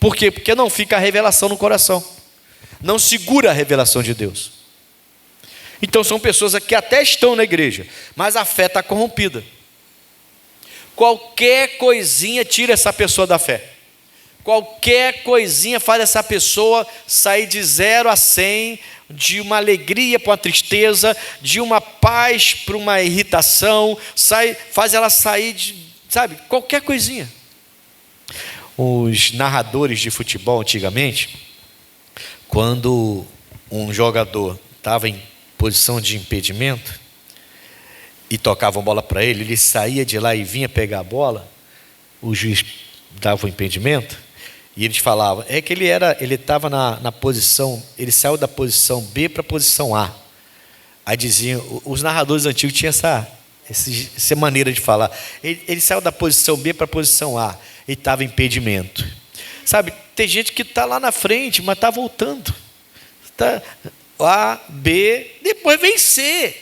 Por quê? Porque não fica a revelação no coração, não segura a revelação de Deus. Então são pessoas que até estão na igreja, mas a fé está corrompida. Qualquer coisinha tira essa pessoa da fé. Qualquer coisinha faz essa pessoa sair de 0 a 100, de uma alegria para uma tristeza, de uma paz para uma irritação, faz ela sair de, qualquer coisinha. Os narradores de futebol antigamente, quando um jogador estava em posição de impedimento, e tocavam bola para ele, ele saía de lá e vinha pegar a bola, o juiz dava o impedimento, e eles falavam, é que ele estava na posição, ele saiu da posição B para a posição A. Aí diziam, os narradores antigos tinham essa maneira de falar, ele saiu da posição B para a posição A, e estava impedimento. Tem gente que está lá na frente, mas está voltando. Tá A, B, depois vem C.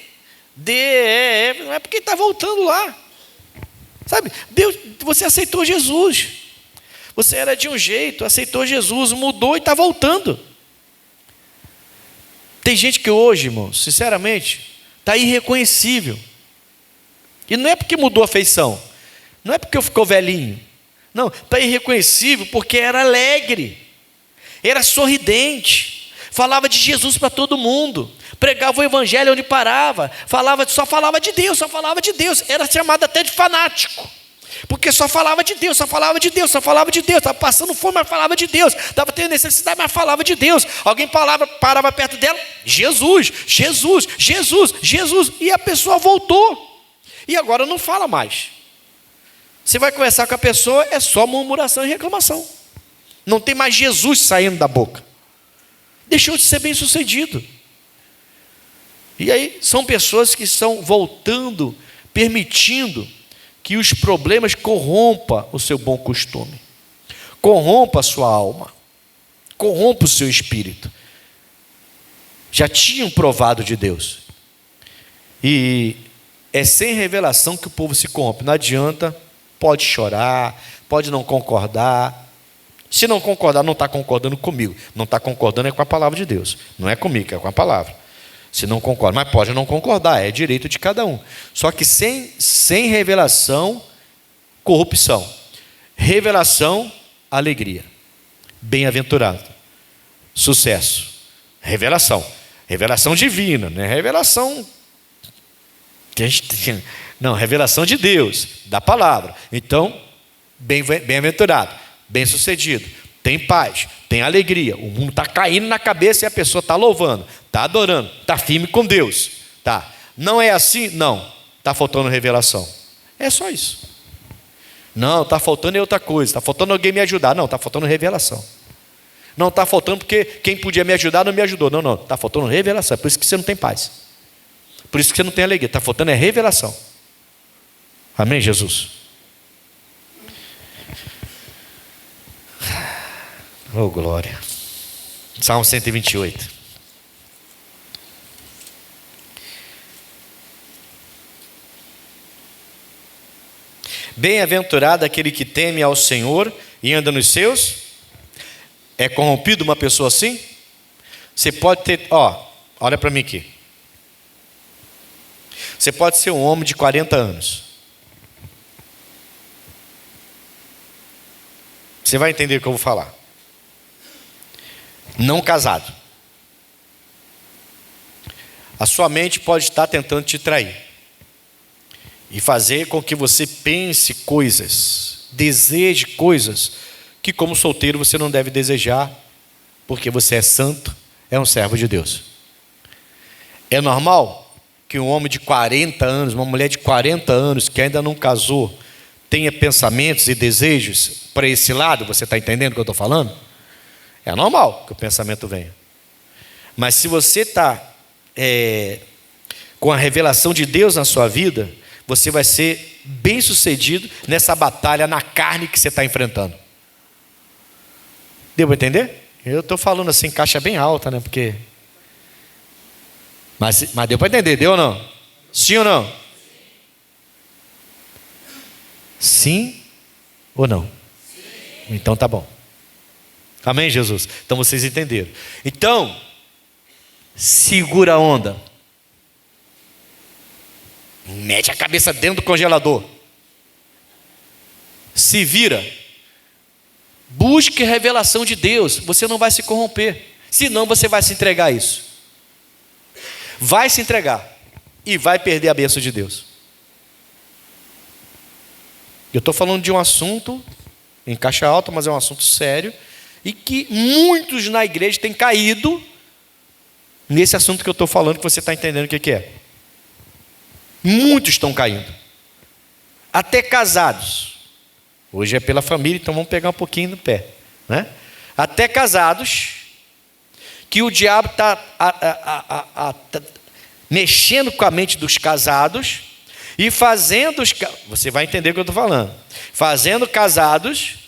D, E, F, não é porque está voltando lá. Deus, você aceitou Jesus. Você era de um jeito, aceitou Jesus, mudou e está voltando. Tem gente que hoje, irmão, sinceramente, está irreconhecível. E não é porque mudou a feição, não é porque ficou velhinho. Não, está irreconhecível porque era alegre, era sorridente, falava de Jesus para todo mundo, pregava o evangelho onde parava, só falava de Deus, era chamado até de fanático, porque só falava de Deus, estava passando fome, mas falava de Deus, estava tendo necessidade, mas falava de Deus, alguém parava perto dela, Jesus, e a pessoa voltou, e agora não fala mais. Você vai conversar com a pessoa, é só murmuração e reclamação, não tem mais Jesus saindo da boca, deixou de ser bem sucedido. E aí são pessoas que estão voltando, permitindo que os problemas corrompam o seu bom costume, corrompa a sua alma, corrompa o seu espírito. Já tinham provado de Deus. E é sem revelação que o povo se corrompe. Não adianta, pode chorar, pode não concordar. Se não concordar, não está concordando comigo. Não está concordando é com a palavra de Deus. Não é comigo, é com a palavra. Se não concorda, mas pode não concordar, é direito de cada um. Só que sem revelação, corrupção. Revelação, alegria. Bem-aventurado. Sucesso. Revelação. Revelação divina, não é revelação Não, revelação de Deus, da palavra. Então, bem-aventurado, bem-sucedido, tem paz, tem alegria. O mundo está caindo na cabeça e a pessoa está louvando, está adorando, está firme com Deus. Tá. Não é assim? Não. Está faltando revelação. É só isso. Não, está faltando outra coisa. Está faltando alguém me ajudar. Não, está faltando revelação. Não, está faltando porque quem podia me ajudar não me ajudou. Não, está faltando revelação. É por isso que você não tem paz. Por isso que você não tem alegria. Está faltando revelação. Amém, Jesus? Oh, glória. Salmo 128. Bem-aventurado aquele que teme ao Senhor e anda nos seus. É corrompido uma pessoa assim? Você pode ter, olha para mim aqui. Você pode ser um homem de 40 anos. Você vai entender o que eu vou falar. Não casado. A sua mente pode estar tentando te trair e fazer com que você pense coisas, deseje coisas que como solteiro você não deve desejar, porque você é santo, é um servo de Deus. É normal que um homem de 40 anos, uma mulher de 40 anos que ainda não casou, tenha pensamentos e desejos para esse lado? Você está entendendo o que eu estou falando? É normal que o pensamento venha. Mas se você está com a revelação de Deus na sua vida, você vai ser bem sucedido nessa batalha na carne que você está enfrentando. Deu para entender? Eu estou falando assim, caixa bem alta, né? Porque... Mas deu para entender, deu ou não? Sim ou não? Sim ou não? Sim. Então tá bom. Amém, Jesus? Então vocês entenderam. Então, segura a onda. Mete a cabeça dentro do congelador. Se vira. Busque revelação de Deus. Você não vai se corromper. Senão você vai se entregar a isso. Vai se entregar. E vai perder a bênção de Deus. Eu estou falando de um assunto em caixa alta, mas é um assunto sério. E que muitos na igreja têm caído nesse assunto que eu estou falando, que você está entendendo o que é. Muitos estão caindo. Até casados. Hoje é pela família, então vamos pegar um pouquinho no pé, né? Até casados, que o diabo está mexendo com a mente dos casados e fazendo você vai entender o que eu estou falando. Fazendo casados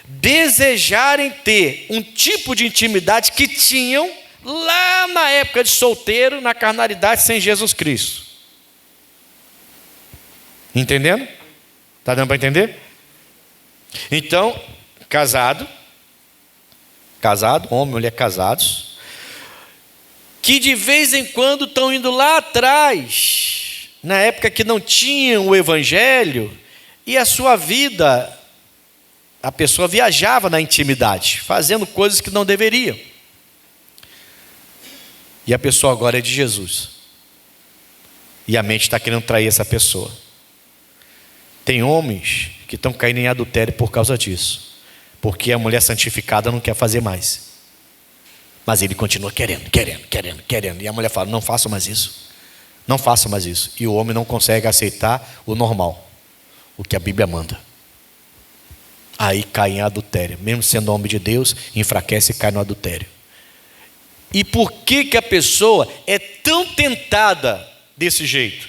desejarem ter um tipo de intimidade que tinham lá na época de solteiro, na carnalidade, sem Jesus Cristo. Entendendo? Está dando para entender? Então, casado, homem e mulher casados, que de vez em quando estão indo lá atrás, na época que não tinham o evangelho, e a sua vida, a pessoa viajava na intimidade, fazendo coisas que não deveriam. E a pessoa agora é de Jesus. E a mente está querendo trair essa pessoa. Tem homens que estão caindo em adultério por causa disso. Porque a mulher santificada não quer fazer mais. Mas ele continua querendo. E a mulher fala, não faça mais isso. Não faça mais isso. E o homem não consegue aceitar o normal. O que a Bíblia manda. Aí cai em adultério. Mesmo sendo homem de Deus, enfraquece e cai no adultério. E por que a pessoa é tão tentada desse jeito?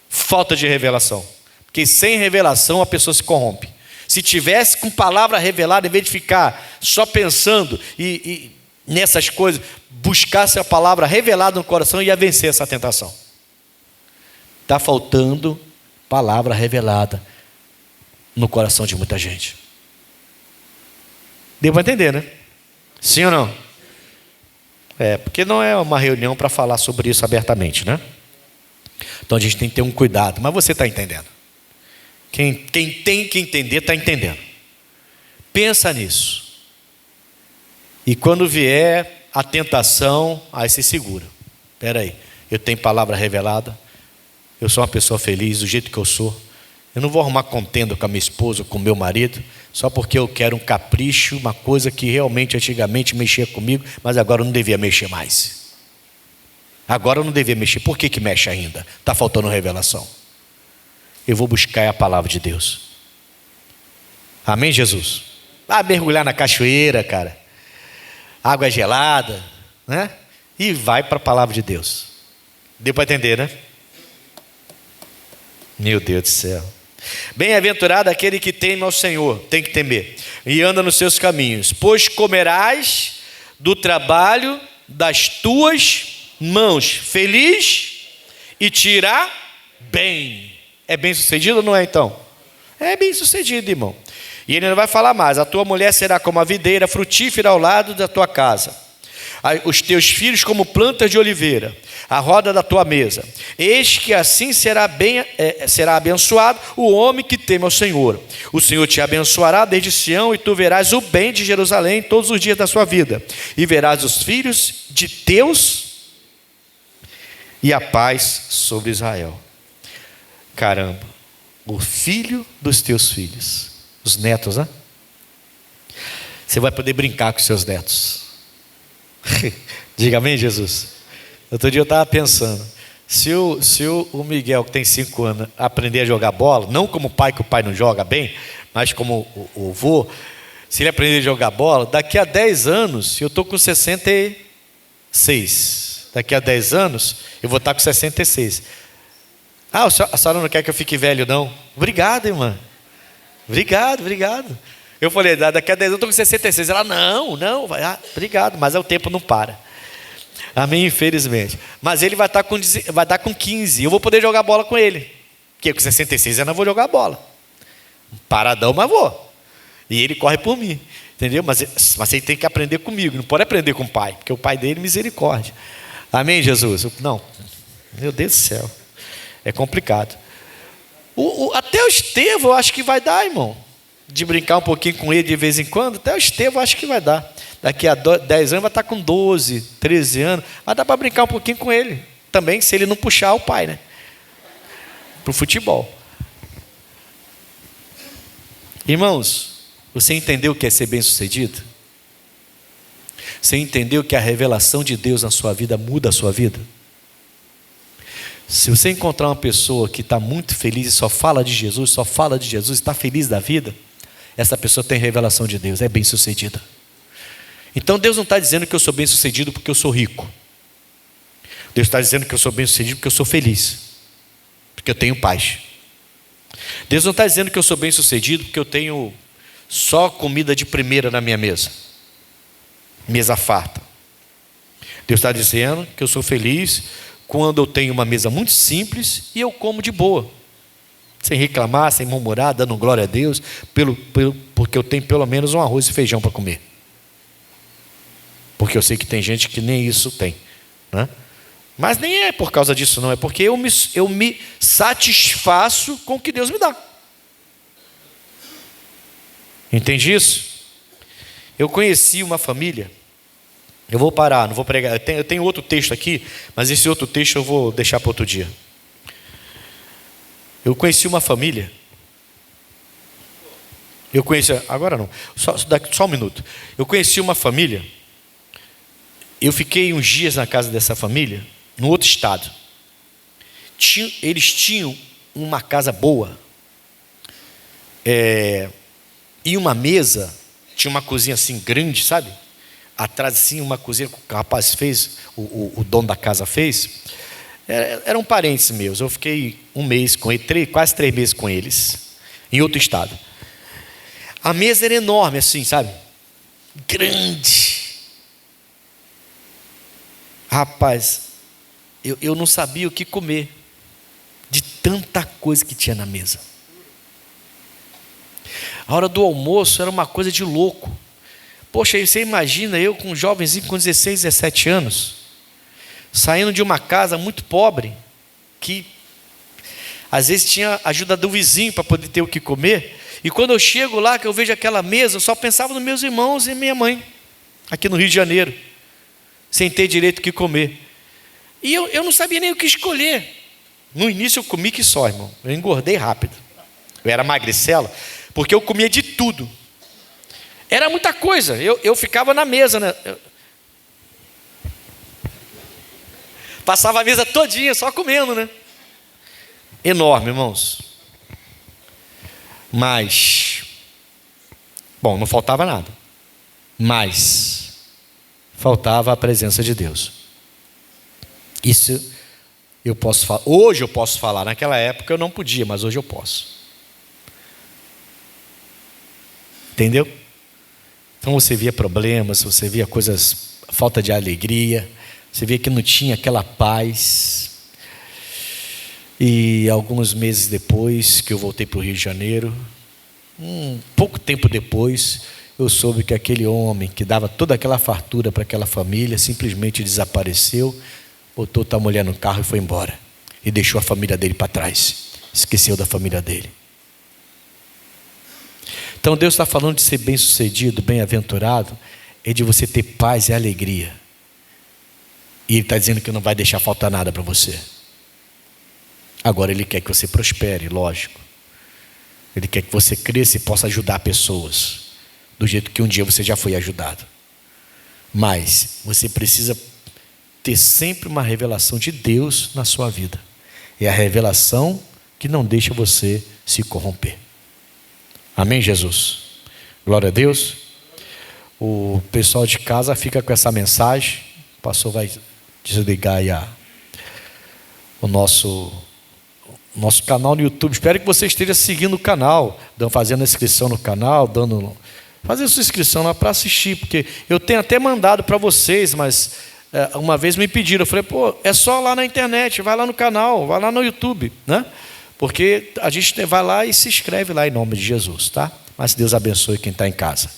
Falta de revelação. Porque sem revelação a pessoa se corrompe. Se tivesse com palavra revelada, em vez de ficar só pensando e nessas coisas, buscasse a palavra revelada no coração, ia vencer essa tentação. Está faltando palavra revelada no coração de muita gente. Deu para entender, né? Sim ou não? Porque não é uma reunião para falar sobre isso abertamente, né? Então a gente tem que ter um cuidado. Mas você está entendendo? Quem tem que entender, está entendendo. Pensa nisso. E quando vier a tentação, aí se segura. Espera aí, eu tenho palavra revelada. Eu sou uma pessoa feliz do jeito que eu sou. Eu não vou arrumar contenda com a minha esposa ou com o meu marido, só porque eu quero um capricho, uma coisa que realmente antigamente mexia comigo, mas agora eu não devia mexer mais. Agora eu não devia mexer. Por que mexe ainda? Está faltando revelação. Eu vou buscar a palavra de Deus. Amém, Jesus? Vai mergulhar na cachoeira, cara. Água gelada, né? E vai para a palavra de Deus. Deu para entender, né? Meu Deus do céu. Bem-aventurado aquele que teme ao Senhor, tem que temer, e anda nos seus caminhos, pois comerás do trabalho das tuas mãos. Feliz e te irá bem. É bem sucedido ou não é então? É bem sucedido, irmão. E ele não vai falar mais: a tua mulher será como a videira frutífera ao lado da tua casa, os teus filhos como plantas de oliveira, a roda da tua mesa. Eis que assim será abençoado o homem que teme ao Senhor. O Senhor te abençoará desde Sião, e tu verás o bem de Jerusalém todos os dias da sua vida, e verás os filhos de teus e a paz sobre Israel. Caramba, o filho dos teus filhos, os netos, né? Você vai poder brincar com seus netos. Diga amém, Jesus. Outro dia eu estava pensando, se o Miguel, que tem 5 anos, aprender a jogar bola, não como pai, que o pai não joga bem, mas como o vô, se ele aprender a jogar bola, daqui a 10 anos, eu estou com 66, daqui a 10 anos eu vou estar com 66. A senhora não quer que eu fique velho, não? Obrigado, irmã. Obrigado. Eu falei, daqui a 10 anos eu estou com 66. Ela, não, obrigado, mas o tempo não para. Amém, infelizmente. Mas ele vai estar com 15. Eu vou poder jogar bola com ele. Porque com 66 eu não vou jogar bola. Paradão, mas vou. E ele corre por mim. Entendeu? Mas ele tem que aprender comigo. Não pode aprender com o pai. Porque o pai dele, misericórdia. Amém, Jesus? Não. Meu Deus do céu. É complicado. Até o Estevão eu acho que vai dar, irmão. De brincar um pouquinho com ele de vez em quando. Até o Estevão eu acho que vai dar. Daqui a 10 anos vai estar com 12, 13 anos. Mas dá para brincar um pouquinho com ele. Também, se ele não puxar o pai, né? Para o futebol. Irmãos, você entendeu o que é ser bem-sucedido? Você entendeu que a revelação de Deus na sua vida muda a sua vida? Se você encontrar uma pessoa que está muito feliz e só fala de Jesus, está feliz da vida, essa pessoa tem revelação de Deus, é bem-sucedida. Então Deus não está dizendo que eu sou bem-sucedido porque eu sou rico. Deus está dizendo que eu sou bem-sucedido porque eu sou feliz, porque eu tenho paz. Deus não está dizendo que eu sou bem-sucedido porque eu tenho só comida de primeira na minha mesa, mesa farta. Deus está dizendo que eu sou feliz quando eu tenho uma mesa muito simples e eu como de boa, sem reclamar, sem murmurar, dando glória a Deus, porque eu tenho pelo menos um arroz e feijão para comer. Porque eu sei que tem gente que nem isso tem, né? Mas nem é por causa disso, não. É porque eu me satisfaço com o que Deus me dá. Entende isso? Eu conheci uma família. Eu vou parar, não vou pregar. Eu tenho outro texto aqui, mas esse outro texto eu vou deixar para outro dia. Eu conheci uma família. Agora não, só um minuto. Eu conheci uma família. Eu fiquei uns dias na casa dessa família, no outro estado. Eles tinham uma casa boa. E uma mesa, tinha uma cozinha assim grande, sabe? Atrás assim, uma cozinha que o rapaz fez, o dono da casa fez. Eram parentes meus. Eu fiquei um mês com ele, quase 3 meses com eles, em outro estado. A mesa era enorme assim, sabe? Grande. Rapaz, eu não sabia o que comer, de tanta coisa que tinha na mesa. A hora do almoço era uma coisa de louco. Poxa, você imagina eu com um jovenzinho com 16, 17 anos, saindo de uma casa muito pobre, que às vezes tinha ajuda do vizinho para poder ter o que comer. E quando eu chego lá, que eu vejo aquela mesa, eu só pensava nos meus irmãos e minha mãe, aqui no Rio de Janeiro, sem ter direito o que comer. E eu não sabia nem o que escolher. No início eu comi que só, irmão. Eu engordei rápido. Eu era magricela, porque eu comia de tudo. Era muita coisa. Eu ficava na mesa, né? Passava a mesa todinha só comendo, né? Enorme, irmãos. Mas, bom, não faltava nada. Mas faltava a presença de Deus. Isso eu posso falar. Hoje eu posso falar. Naquela época eu não podia, mas hoje eu posso. Entendeu? Então você via problemas, você via coisas, falta de alegria, você via que não tinha aquela paz. E alguns meses depois que eu voltei para o Rio de Janeiro, pouco tempo depois, eu soube que aquele homem que dava toda aquela fartura para aquela família simplesmente desapareceu, botou a mulher no carro e foi embora. E deixou a família dele para trás. Esqueceu da família dele. Então Deus está falando de ser bem-sucedido, bem-aventurado, é de você ter paz e alegria. E Ele está dizendo que não vai deixar faltar nada para você. Agora Ele quer que você prospere, lógico. Ele quer que você cresça e possa ajudar pessoas, do jeito que um dia você já foi ajudado. Mas você precisa ter sempre uma revelação de Deus na sua vida. É a revelação que não deixa você se corromper. Amém, Jesus? Glória a Deus. O pessoal de casa fica com essa mensagem. O pastor vai desligar aí o nosso canal no YouTube. Espero que você esteja seguindo o canal, fazendo a inscrição no canal, fazendo sua inscrição lá para assistir, porque eu tenho até mandado para vocês, mas uma vez me pediram, eu falei, é só lá na internet, vai lá no canal, vai lá no YouTube, né? Porque a gente vai lá e se inscreve lá em nome de Jesus, tá? Mas Deus abençoe quem está em casa.